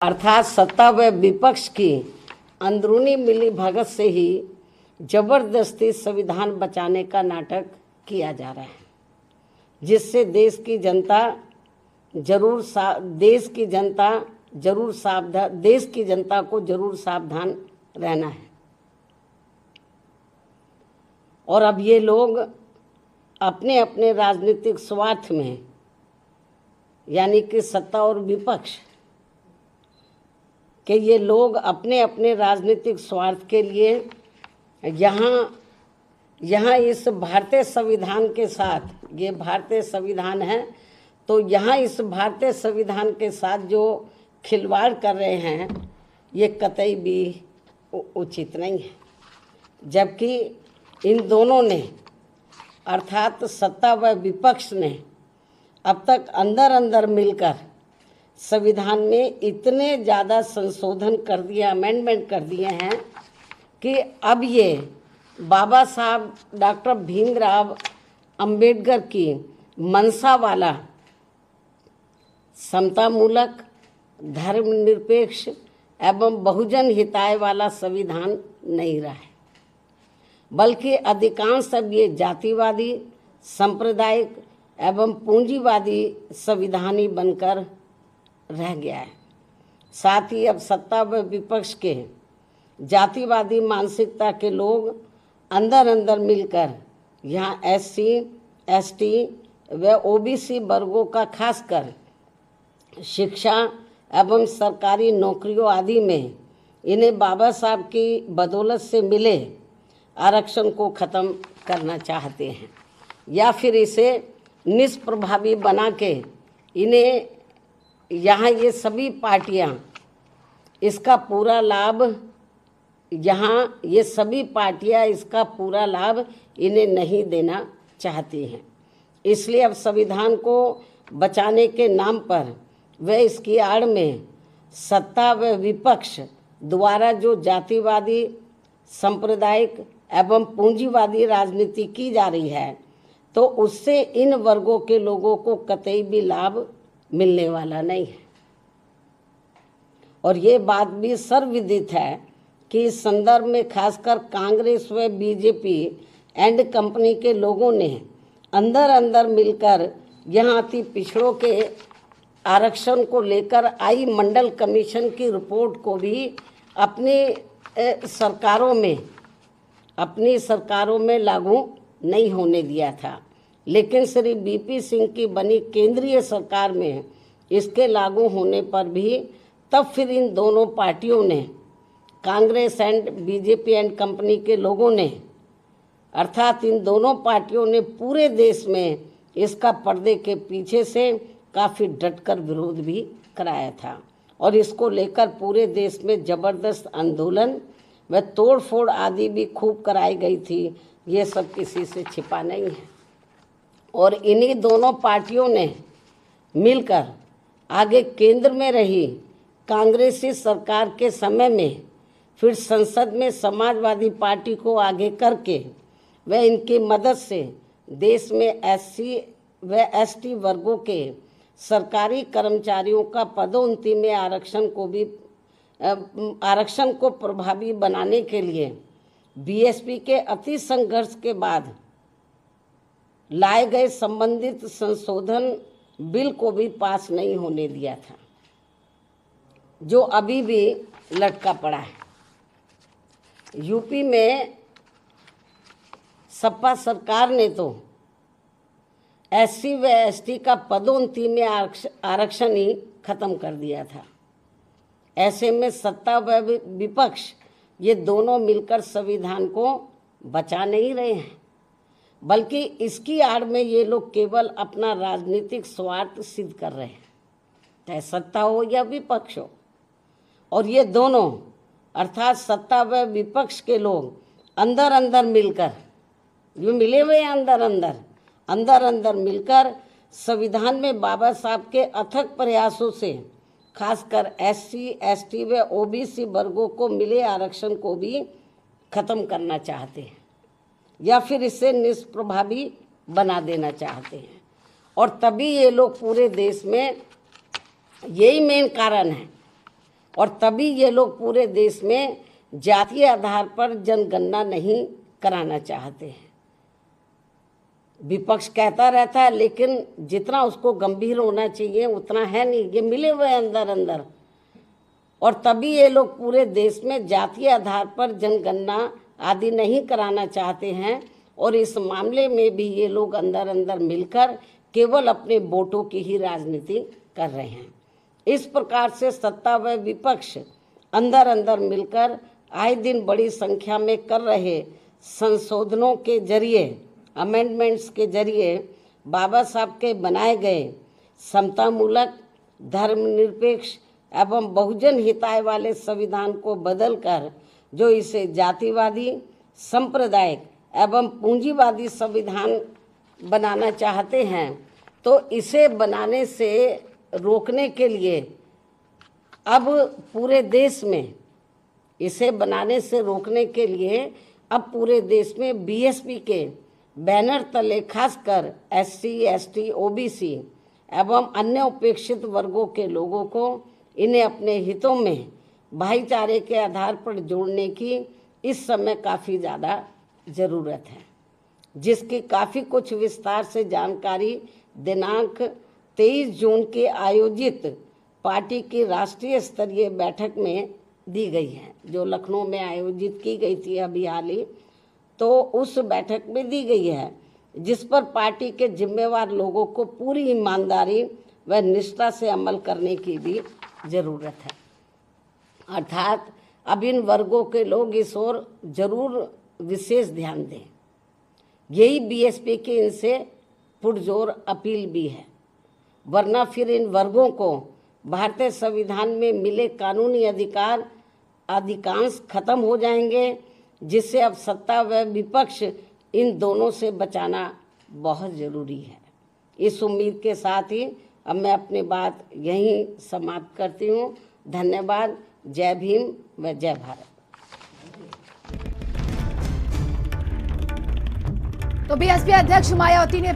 अर्थात सत्ता व विपक्ष की अंदरूनी मिलीभगत से ही जबरदस्ती संविधान बचाने का नाटक किया जा रहा है, जिससे देश की जनता को जरूर सावधान रहना है। और अब ये लोग अपने अपने राजनीतिक स्वार्थ में, यानी कि सत्ता और विपक्ष के ये लोग अपने अपने राजनीतिक स्वार्थ के लिए यहाँ इस भारतीय संविधान के साथ, ये भारतीय संविधान है, तो यहाँ इस भारतीय संविधान के साथ जो खिलवाड़ कर रहे हैं ये कतई भी उचित नहीं है। जबकि इन दोनों ने, अर्थात सत्ता व विपक्ष ने अब तक अंदर अंदर मिलकर संविधान में इतने ज़्यादा संशोधन कर दिए, अमेंडमेंट कर दिए हैं कि अब ये बाबा साहब डॉक्टर भीमराव अंबेडकर की मंशा वाला समतामूलक, धर्मनिरपेक्ष एवं बहुजन हिताय वाला संविधान नहीं रहा है, बल्कि अधिकांश अब ये जातिवादी, सांप्रदायिक एवं पूंजीवादी संविधानी बनकर रह गया है। साथ ही अब सत्ता व विपक्ष के जातिवादी मानसिकता के लोग अंदर अंदर मिलकर यहाँ SC, ST व OBC वर्गों का खासकर शिक्षा एवं सरकारी नौकरियों आदि में इन्हें बाबा साहब की बदौलत से मिले आरक्षण को ख़त्म करना चाहते हैं, या फिर इसे निष्प्रभावी बना के इन्हें यहाँ ये सभी पार्टियाँ इसका पूरा लाभ इन्हें नहीं देना चाहती हैं। इसलिए अब संविधान को बचाने के नाम पर व इसकी आड़ में सत्ता व विपक्ष द्वारा जो जातिवादी, सांप्रदायिक एवं पूंजीवादी राजनीति की जा रही है, तो उससे इन वर्गों के लोगों को कतई भी लाभ मिलने वाला नहीं है। और ये बात भी सर्वविदित है कि इस संदर्भ में खासकर कांग्रेस व बीजेपी एंड कंपनी के लोगों ने अंदर अंदर मिलकर यहाँ अति पिछड़ों के आरक्षण को लेकर आई मंडल कमीशन की रिपोर्ट को भी अपनी सरकारों में लागू नहीं होने दिया था, लेकिन श्री BP सिंह की बनी केंद्रीय सरकार में इसके लागू होने पर भी तब फिर इन दोनों पार्टियों ने, Congress and BJP and company के लोगों ने, अर्थात इन दोनों पार्टियों ने पूरे देश में इसका पर्दे के पीछे से काफ़ी डटकर विरोध भी कराया था। और इसको लेकर पूरे देश में ज़बरदस्त आंदोलन व तोड़फोड़ आदि भी खूब कराई गई थी। ये सब किसी से छिपा नहीं है। और इन्हीं दोनों पार्टियों ने मिलकर आगे केंद्र में रही कांग्रेसी सरकार के समय में फिर संसद में समाजवादी पार्टी को आगे करके व इनकी मदद से देश में SC व ST वर्गों के सरकारी कर्मचारियों का पदोन्नति में आरक्षण को प्रभावी बनाने के लिए BSP के अति संघर्ष के बाद लाए गए संबंधित संशोधन बिल को भी पास नहीं होने दिया था, जो अभी भी लटका पड़ा है। यूपी में सपा सरकार ने तो SC व ST का पदोन्नति में आरक्षण ही खत्म कर दिया था। ऐसे में सत्ता व विपक्ष ये दोनों मिलकर संविधान को बचा नहीं रहे हैं, बल्कि इसकी आड़ में ये लोग केवल अपना राजनीतिक स्वार्थ सिद्ध कर रहे हैं, चाहे सत्ता हो या विपक्ष हो। और ये दोनों, अर्थात सत्ता व विपक्ष के लोग अंदर अंदर मिलकर, जो मिले हुए हैं अंदर अंदर मिलकर संविधान में बाबा साहब के अथक प्रयासों से खासकर SC, ST व OBC वर्गों को मिले आरक्षण को भी खत्म करना चाहते हैं, या फिर इसे निष्प्रभावी बना देना चाहते हैं। और तभी ये लोग पूरे देश में, यही मेन कारण है और तभी ये लोग पूरे देश में जातीय आधार पर जनगणना नहीं कराना चाहते हैं। विपक्ष कहता रहता है, लेकिन जितना उसको गंभीर होना चाहिए उतना है नहीं, ये मिले हुए अंदर अंदर। और तभी ये लोग पूरे देश में जातीय आधार पर जनगणना आदि नहीं कराना चाहते हैं, और इस मामले में भी ये लोग अंदर अंदर मिलकर केवल अपने वोटों की ही राजनीति कर रहे हैं। इस प्रकार से सत्ता व विपक्ष अंदर अंदर मिलकर आए दिन बड़ी संख्या में कर रहे संशोधनों के जरिए, अमेंडमेंट्स के जरिए बाबा साहब के बनाए गए समतामूलक, धर्मनिरपेक्ष एवं बहुजन हिताय वाले संविधान को बदलकर जो इसे जातिवादी, सांप्रदायिक एवं पूंजीवादी संविधान बनाना चाहते हैं, तो इसे बनाने से रोकने के लिए अब पूरे देश में, इसे बनाने से रोकने के लिए अब पूरे देश में बीएसपी के बैनर तले खासकर SC, ST, OBC एवं अन्य उपेक्षित वर्गों के लोगों को इन्हें अपने हितों में भाईचारे के आधार पर जोड़ने की इस समय काफ़ी ज़्यादा ज़रूरत है, जिसकी काफ़ी कुछ विस्तार से जानकारी दिनांक 23 जून के आयोजित पार्टी की राष्ट्रीय स्तरीय बैठक में दी गई है, जो लखनऊ में आयोजित की गई थी अभी हाल ही। तो उस बैठक में दी गई है, जिस पर पार्टी के जिम्मेवार लोगों को पूरी ईमानदारी व निष्ठा से अमल करने की भी ज़रूरत है। अर्थात अब इन वर्गों के लोग इस ओर जरूर विशेष ध्यान दें। यही बीएसपी की इनसे पुरजोर अपील भी है, वरना फिर इन वर्गों को भारतीय संविधान में मिले कानूनी अधिकांश खत्म हो जाएंगे, जिससे अब सत्ता व विपक्ष इन दोनों से बचाना बहुत ज़रूरी है। इस उम्मीद के साथ ही अब मैं अपनी बात यहीं समाप्त करती हूँ। धन्यवाद। जय भीम व जय भारत। तो बीएसपी अध्यक्ष मायावती ने